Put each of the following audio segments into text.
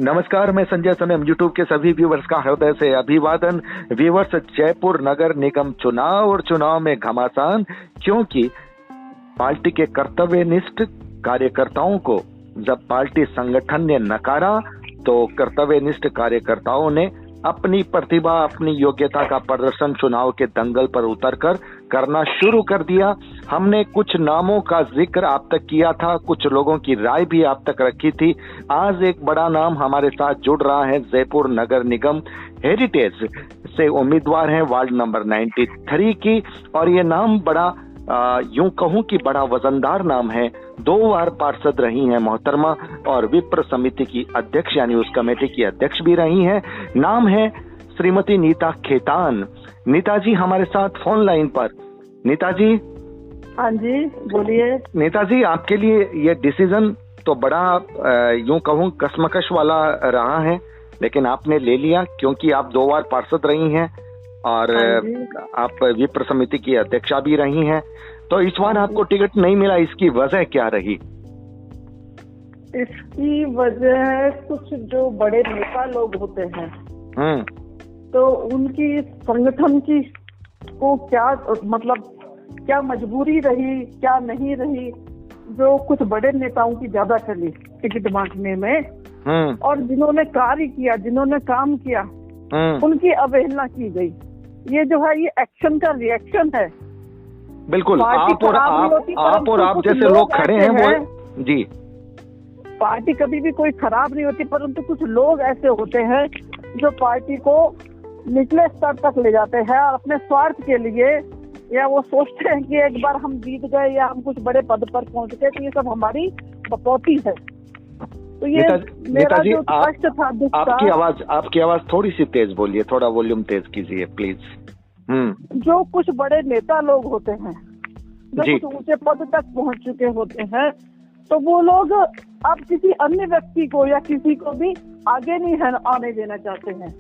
नमस्कार, मैं संजय सनम। यूट्यूब के सभी व्यूवर्स का हृदय से अभिवादन। व्यूवर्स, जयपुर नगर निगम चुनाव और चुनाव में घमासान, क्योंकि पार्टी के कर्तव्यनिष्ठ कार्यकर्ताओं को जब पार्टी संगठन ने नकारा तो कर्तव्यनिष्ठ कार्यकर्ताओं ने अपनी प्रतिभा, अपनी योग्यता का प्रदर्शन चुनाव के दंगल पर उतरकर करना शुरू कर दिया। हमने कुछ नामों का जिक्र आप तक किया था, कुछ लोगों की राय भी आप तक रखी थी। आज एक बड़ा नाम हमारे साथ जुड़ रहा है। जयपुर नगर निगम हेरिटेज से उम्मीदवार हैं वार्ड नंबर 93 की, और ये नाम बड़ा यूं कहूं कि बड़ा वजनदार नाम है। 2 बार पार्षद रही हैं मोहतरमा, और विप्र समिति की अध्यक्ष यानी उस कमेटी की अध्यक्ष भी रही हैं। नाम है श्रीमती नीता खेतान। नीता जी हमारे साथ फोन लाइन पर। नीता जी। हाँ जी, बोलिए। नीता जी, आपके लिए ये डिसीजन तो बड़ा यूं कहूं कशमकश वाला रहा है, लेकिन आपने ले लिया क्योंकि आप 2 बार पार्षद रही हैं और आप विप्र समिति की अध्यक्षा भी रही हैं। तो इस बार आपको टिकट नहीं मिला, इसकी वजह क्या रही? इसकी वजह कुछ जो बड़े नेता लोग होते हैं तो उनकी संगठन की को क्या मतलब क्या मजबूरी रही, क्या नहीं रही, जो कुछ बड़े नेताओं की ज्यादा चली टिकट बांटने में, और जिन्होंने कार्य किया, जिन्होंने काम किया, उनकी अवहेलना की गई। ये जो है ये एक्शन का रिएक्शन है। बिल्कुल, आप और आप जैसे लोग खड़े हैं वो जी। पार्टी कभी भी कोई खराब नहीं होती, परंतु कुछ लोग ऐसे होते हैं जो पार्टी को निचले स्तर तक ले जाते हैं और अपने स्वार्थ के लिए, या वो सोचते हैं कि एक बार हम जीत गए या हम कुछ बड़े पद पर पहुंच गए तो ये सब हमारी बकौती है। तो ये मेरा जो कष्ट था, दुख था। आपकी आवाज थोड़ी सी तेज बोलिए, थोड़ा वॉल्यूम तेज कीजिए प्लीज। जो कुछ बड़े नेता लोग होते हैं, जो कुछ ऊंचे पद तक पहुंच चुके होते हैं, तो वो लोग अब किसी अन्य व्यक्ति को या किसी को भी आगे नहीं आने देना चाहते हैं।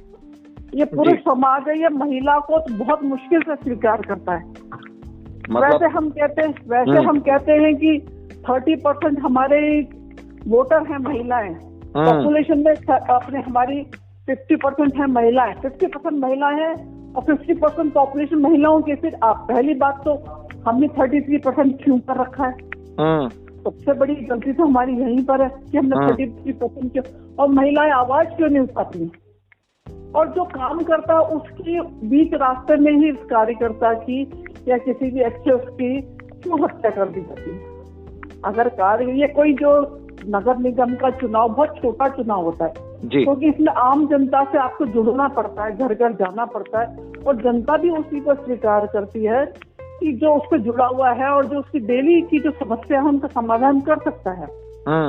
ये पुरुष समाज है, ये महिला को तो बहुत मुश्किल से स्वीकार करता है। वैसे हम कहते हैं कि 30% हमारे वोटर हैं महिलाएं, पॉपुलेशन में अपने हमारी 50% है महिलाएं, 50% महिलाएं हैं और 50% पॉपुलेशन महिलाओं के। फिर आप पहली बात तो हमने 33% क्यों कर रखा है? सबसे बड़ी गलती तो हमारी यहीं पर है कि हमने 33% क्यों, और महिलाएं आवाज क्यों नहीं उठाती, और जो काम करता है उसकी बीच रास्ते में ही उस कार्यकर्ता की या किसी भी एक्सेस की क्यों हत्या कर दी जाती है? अगर ये कोई जो नगर निगम का चुनाव बहुत छोटा चुनाव होता है, क्योंकि इसमें आम जनता से आपको जुड़ना पड़ता है, घर घर जाना पड़ता है, और जनता भी उसी को स्वीकार करती है कि जो उसको जुड़ा हुआ है और जो उसकी डेली की जो समस्या है उनका समाधान कर सकता है,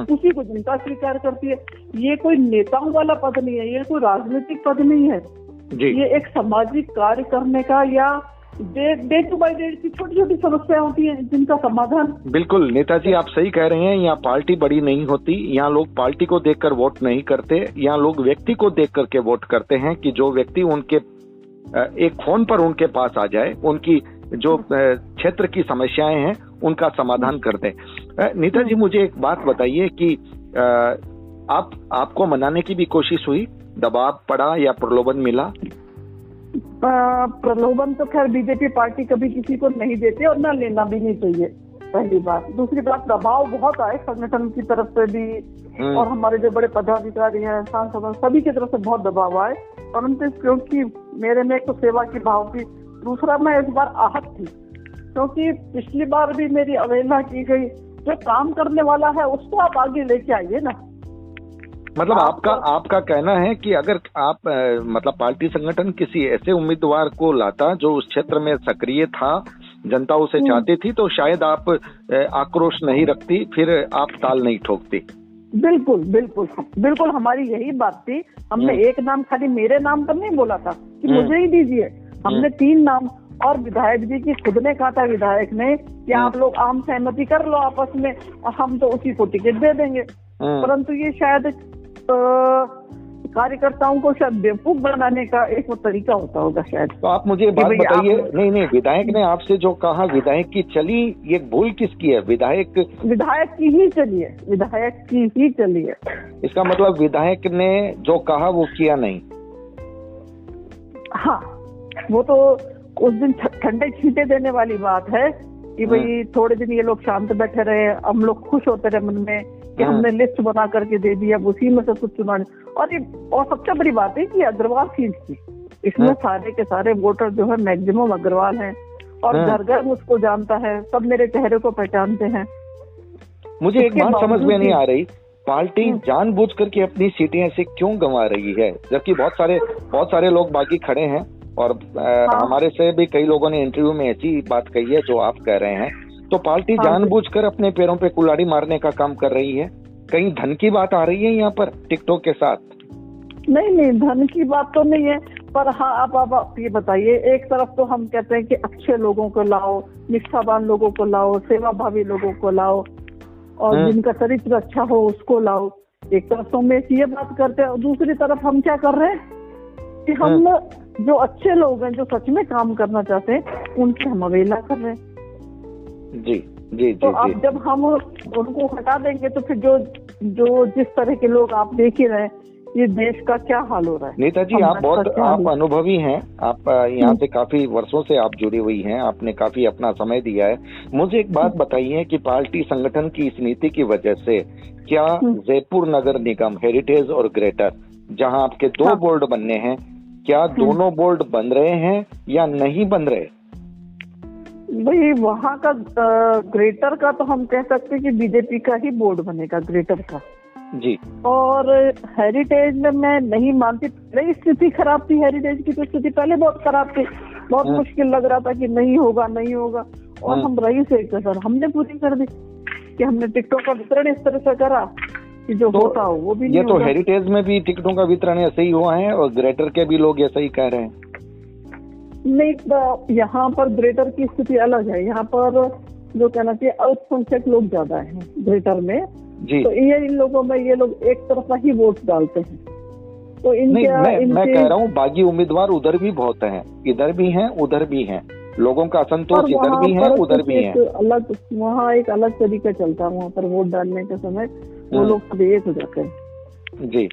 उसी को जनता स्वीकार करती है। ये कोई नेताओं वाला पद नहीं है, ये कोई राजनीतिक पद नहीं है, ये एक सामाजिक कार्य करने का या डे टू बाय डे की छोटी छोटी समस्या होती है जिनका समाधान। बिल्कुल नेताजी, आप सही कह रहे हैं। यहाँ पार्टी बड़ी नहीं होती, यहाँ लोग पार्टी को देखकर वोट नहीं करते, यहाँ लोग व्यक्ति को देख करके वोट करते हैं कि जो व्यक्ति उनके एक फोन पर उनके पास आ जाए, उनकी जो क्षेत्र की समस्याएं हैं उनका समाधान कर दे। नीता जी, मुझे एक बात बताइए कि आपको मनाने की भी कोशिश हुई, दबाव पड़ा या प्रलोभन मिला? प्रलोभन तो खैर बीजेपी पार्टी कभी किसी को नहीं देती और ना लेना भी नहीं चाहिए, पहली बात। दूसरी बात, दबाव बहुत आए संगठन की तरफ से भी और हमारे जो बड़े पदाधिकारी हैं, सांसद, सभी की तरफ से बहुत दबाव आए, परंतु क्योंकि मेरे में एक तो सेवा की भाव थी, दूसरा मैं इस बार आहत थी क्योंकि पिछली बार भी मेरी अवहेलना की गई। जो काम करने वाला है उसको आप आगे लेके आइए ना। मतलब आपका कहना है कि अगर आप मतलब पार्टी संगठन किसी ऐसे उम्मीदवार को लाता जो उस क्षेत्र में सक्रिय था, जनता उसे चाहती थी, तो शायद आप आक्रोश नहीं रखती, फिर आप ताल नहीं ठोकती। बिल्कुल बिल्कुल बिल्कुल, हमारी यही बात थी। हमने एक नाम खाली मेरे नाम पर नहीं बोला था कि मुझे ही दीजिए, हमने 3 नाम, और विधायक जी की खुद ने कहा था, विधायक ने, कि आप लोग आम सहमति कर लो आपस में और हम तो उसी को टिकट दे देंगे। परंतु ये शायद कार्यकर्ताओं को शायद बेवकूफ बनाने का एक वो तरीका होता होगा शायद। तो आप मुझे बात बताइए, नहीं विधायक ने आपसे जो कहा, विधायक की चली, ये भूल किसकी है? विधायक की ही चली है, विधायक की ही चली है। इसका मतलब विधायक ने जो कहा वो किया नहीं। हाँ, वो तो उस दिन ठंडे छींटे देने वाली बात है कि भाई थोड़े दिन ये लोग शांत बैठे रहे, हम लोग खुश होते रहे मन में कि हमने लिस्ट बना करके दे दी, अब उसी में से कुछ चुनाव। और सबसे बड़ी बात है कि अग्रवाल सीट थी, इसमें सारे के सारे वोटर जो है मैक्सिमम अग्रवाल हैं और घर घर मुझको जानता है, सब मेरे चेहरे को पहचानते हैं। मुझे एक बात समझ में नहीं आ रही, पार्टी जानबूझ करके अपनी सीटें ऐसे क्यों गंवा रही है, जबकि बहुत सारे लोग बाकी खड़े हैं और हमारे से भी कई लोगों ने इंटरव्यू में ऐसी बात कही है जो आप कह रहे हैं। तो पार्टी जानबूझकर अपने पैरों पे कुल्हाड़ी मारने का काम कर रही है। कहीं धन की बात आ रही है यहाँ पर टिकटॉक के साथ? नहीं, धन की बात तो नहीं है, पर हाँ आप ये बताइए, एक तरफ तो हम कहते हैं कि अच्छे लोगों को लाओ, निष्ठावान लोगों को लाओ, सेवाभावी लोगों को लाओ और जिनका चरित्र अच्छा हो उसको लाओ। एक तरफ तो हम ये बात करते हैं और दूसरी तरफ हम क्या कर रहे हैं कि हम जो अच्छे लोग हैं, जो सच में काम करना चाहते हैं, उनसे हम अवहेलना कर रहे हैं। जी। तो अब जब हम उनको हटा देंगे तो फिर जो जिस तरह के लोग आप देख ही रहे हैं, ये देश का क्या हाल हो रहा है। नेताजी, आप अनुभवी हैं, आप यहाँ से काफी वर्षों से आप जुड़ी हुई हैं, आपने काफी अपना समय दिया है। मुझे एक बात बताइए कि पार्टी संगठन की इस नीति की वजह से क्या जयपुर नगर निगम हेरिटेज और ग्रेटर, जहाँ आपके 2 बोर्ड बनने हैं, क्या दोनों बोर्ड बन रहे हैं या नहीं बन रहे? भाई वहाँ का ग्रेटर का तो हम कह सकते हैं कि बीजेपी का ही बोर्ड बनेगा, ग्रेटर का जी। और हेरिटेज में मैं नहीं मानती, पहले स्थिति खराब थी, हेरिटेज की तो स्थिति पहले बहुत खराब थी, बहुत मुश्किल लग रहा था कि नहीं होगा और हम रही से कसर हमने पूरी कर दी कि हमने टिकटों का वितरण इस तरह से करा कि जो होता हो वो भी नहीं। ये तो हेरिटेज में भी टिकटों का वितरण ऐसे ही हुआ है और ग्रेटर के भी लोग ऐसा ही कह रहे हैं। नहीं, यहाँ पर ग्रेटर की स्थिति अलग है। यहाँ पर जो कहना चाहिए अल्पसंख्यक लोग ज्यादा हैं ग्रेटर में जी। तो इन लोगों में ये लोग एक तरफा ही वोट डालते हैं। तो मैं कह रहा हूँ बागी उम्मीदवार उधर भी बहुत हैं, इधर भी हैं उधर भी हैं, लोगों का असंतोष इधर भी है उधर भी है। अलग वहाँ एक अलग तरीका चलता है, वहाँ पर वोट डालने के समय वो लोग सब एक हो जाते हैं जी।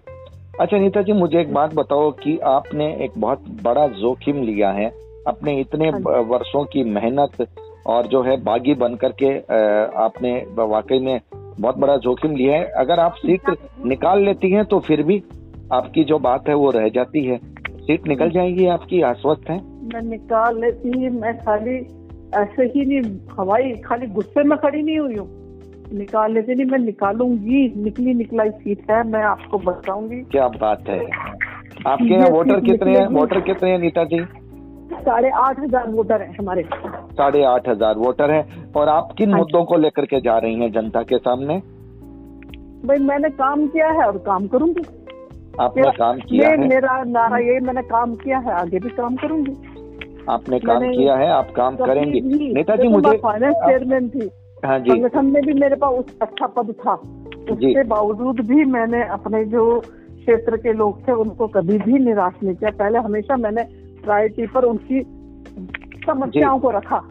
अच्छा नीता जी, मुझे एक बात बताओ कि आपने एक बहुत बड़ा जोखिम लिया है, अपने इतने वर्षों की मेहनत और जो है बागी बन करके आपने वाकई में बहुत बड़ा जोखिम लिया है। अगर आप सीट निकाल लेती हैं तो फिर भी आपकी जो बात है वो रह जाती है, सीट निकल जाएगी आपकी, आश्वस्त है? मैं निकाल लेती, मैं खाली ऐसे ही नहीं हवाई खाली गुस्से में खड़ी नहीं हुई हूँ, निकाल लेती नहीं, मैं निकालूंगी, निकलाई सीट है, मैं आपको बताऊंगी। क्या बात है। आपके यहाँ वोटर कितने हैं नीता जी? 8,500 वोटर है हमारे। 8,500 वोटर है। और आप किन मुद्दों को लेकर के जा रही हैं जनता के सामने? भाई मैंने काम किया है और काम करूंगी। आपने काम किया है? मेरा नारा यही, मैंने काम किया है, आगे भी काम करूंगी। आपने काम किया है, आप काम करेंगे। नेताजी मुझे फाइनेंस चेयरमैन थी, हाँ जी, संगठन में भी मेरे पास अच्छा पद था, उसके बावजूद भी मैंने अपने जो क्षेत्र के लोग थे उनको कभी भी निराश नहीं किया। पहले हमेशा मैंने प्रायोरिटी पर उनकी समस्याओं को रखा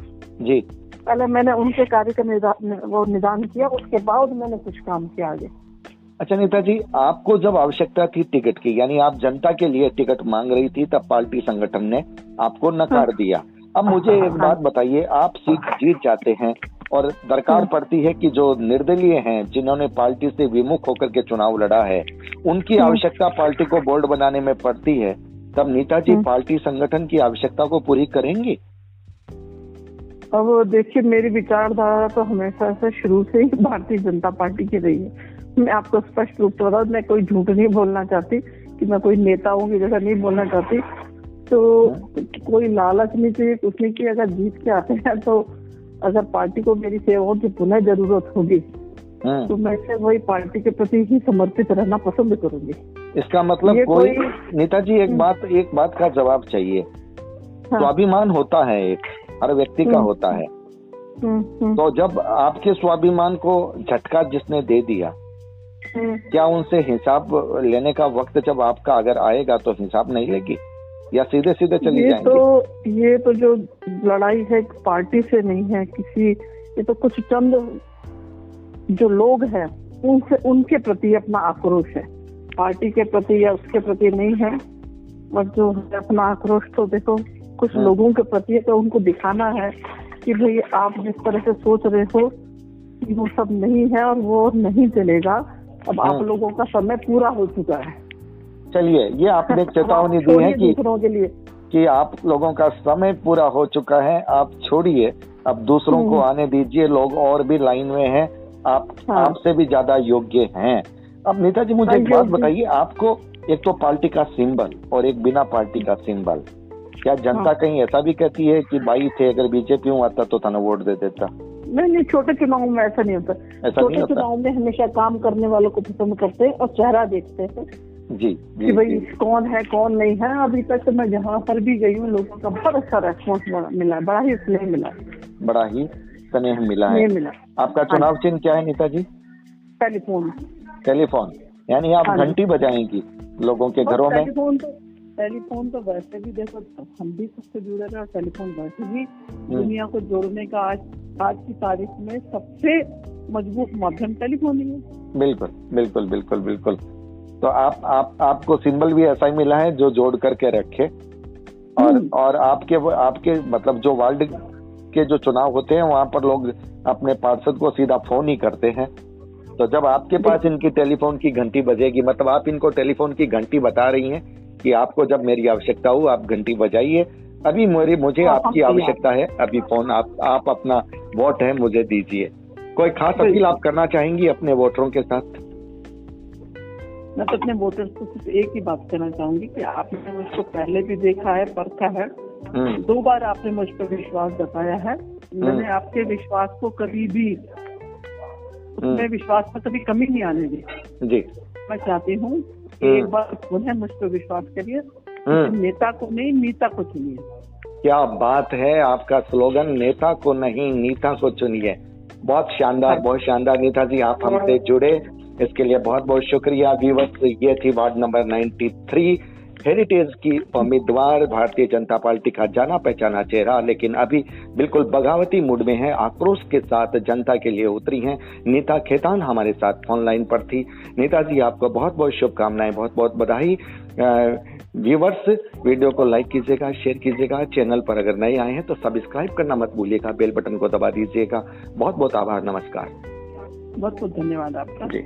जी। पहले मैंने उनके कार्य का निदान किया, उसके बाद मैंने कुछ काम किया आगे। अच्छा नेताजी, आपको जब आवश्यकता थी टिकट की, यानी आप जनता के लिए टिकट मांग रही थी, तब पार्टी संगठन ने आपको नकार दिया। अब मुझे एक बात बताइए, आप सीट जीत जाते हैं और दरकार पड़ती है कि जो निर्दलीय हैं, जिन्होंने पार्टी से विमुख होकर के चुनाव लड़ा है, उनकी आवश्यकता पार्टी को बोर्ड बनाने में पड़ती है, तब नेताजी पार्टी संगठन की आवश्यकता को पूरी करेंगे? अब देखिए, मेरी विचारधारा तो हमेशा से शुरू से ही भारतीय जनता पार्टी की रही है। मैं आपको स्पष्ट रूप से बताऊं, मैं कोई झूठ नहीं बोलना चाहती कि मैं कोई नेताओं की जगह नहीं बोलना चाहती, तो कोई लालच नहीं चाहिए, कुछ नहीं चाहिए। अगर जीत के आते हैं तो अगर पार्टी को मेरी सेवाओं की पुनः जरूरत होगी तो मैं सिर्फ वही पार्टी के प्रति ही समर्पित रहना पसंद करूंगी। इसका मतलब कोई नेताजी एक बात का जवाब चाहिए। स्वाभिमान होता है, एक हर व्यक्ति का होता है, तो जब आपके स्वाभिमान को झटका जिसने दे दिया क्या उनसे हिसाब लेने का वक्त जब आपका अगर आएगा तो हिसाब नहीं लेगी या सीधे सीधे चली जाएंगी? ये तो जो लड़ाई है पार्टी से नहीं है किसी, ये तो कुछ चंद जो लोग हैं उनसे, उनके प्रति अपना आक्रोश है, पार्टी के प्रति या उसके प्रति नहीं है। बस जो है अपना आक्रोश तो देखो कुछ लोगों के प्रति है, तो उनको दिखाना है कि भाई आप जिस तरह से सोच रहे हो कि वो सब नहीं है और वो नहीं चलेगा। अब आप लोगों का समय पूरा हो चुका है। चलिए, ये आपने चेतावनी दी है कि आप लोगों का समय पूरा हो चुका है, आप छोड़िए, अब दूसरों को आने दीजिए, लोग और भी लाइन में हैं, आप आपसे भी ज्यादा योग्य हैं। अब नीता जी मुझे एक बात बताइए, आपको एक तो पार्टी का सिंबल और एक बिना पार्टी का सिंबल, क्या जनता कहीं ऐसा भी कहती है कि भाई थे अगर बीजेपी हूँ आता तो थाना वोट दे देता? नहीं, छोटे चुनाव में ऐसा नहीं होता। छोटे चुनाव में हमेशा काम करने वालों को पसंद करते हैं और चेहरा देखते हैं जी कि भाई कौन है कौन नहीं है। अभी तक तो मैं जहाँ पर भी गई हूँ लोगों का बहुत अच्छा रेस्पॉन्स मिला, बड़ा ही स्नेह मिला, बड़ा ही स्नेह मिला है। आपका चुनाव चिन्ह क्या है नीता जी? टेलीफोन। टेलीफोन, यानी आप घंटी बजाएंगी लोगों के घरों में? टेलीफोन तो वैसे भी देखो हम भी सबसे जुड़े रहे और टेलीफोन वैसे भी दुनिया को जोड़ने का आज की तारीख में सबसे मजबूत माध्यम टेलीफोन ही है। बिल्कुल बिल्कुल बिल्कुल बिल्कुल। तो आपको सिंबल भी ऐसा ही मिला है जो जोड़ करके रखे, और आपके मतलब जो वार्ड के जो चुनाव होते हैं वहां पर लोग अपने पार्षद को सीधा फोन ही करते हैं, तो जब आपके पास इनकी टेलीफोन की घंटी बजेगी, मतलब आप इनको टेलीफोन की घंटी बता रही हैं कि आपको जब मेरी आवश्यकता हो आप घंटी बजाइए, अभी मुझे आपकी आवश्यकता है, अभी फोन आप अपना वोट है मुझे दीजिए। कोई खास अपील आप करना चाहेंगी अपने वोटरों के साथ? मैं तो अपने वोटर्स को सिर्फ एक ही बात कहना चाहूंगी कि आपने मुझको पहले भी देखा है, परखा है, 2 बार आपने मुझ पर विश्वास जताया है। मैंने आपके विश्वास को कभी भी, उसमें विश्वास में कभी कमी नहीं आने दी जी। मैं चाहती हूँ एक बार पुनः मुझ पर विश्वास करिए, नेता को नहीं नीता को चुनिए। क्या बात है, आपका स्लोगन नेता को नहीं नीता को चुनिए। बहुत शानदार, बहुत शानदार नीता जी, आप हमसे जुड़े इसके लिए बहुत बहुत शुक्रिया। व्यूअर्स, ये थी वार्ड नंबर 93 हेरिटेज की उम्मीदवार, भारतीय जनता पार्टी का जाना पहचाना चेहरा, लेकिन अभी बिल्कुल बगावती मूड में है, आक्रोश के साथ जनता के लिए उतरी हैं। नीता खेतान हमारे साथ फोन लाइन पर थी। नीता जी, आपको बहुत बहुत शुभकामनाएं, बहुत बहुत बधाई। व्यूअर्स, वीडियो को लाइक कीजिएगा, शेयर कीजिएगा, चैनल पर अगर नए आए हैं तो सब्सक्राइब करना मत भूलिएगा, बेल बटन को दबा दीजिएगा। बहुत बहुत आभार, नमस्कार, बहुत बहुत धन्यवाद आपका जी।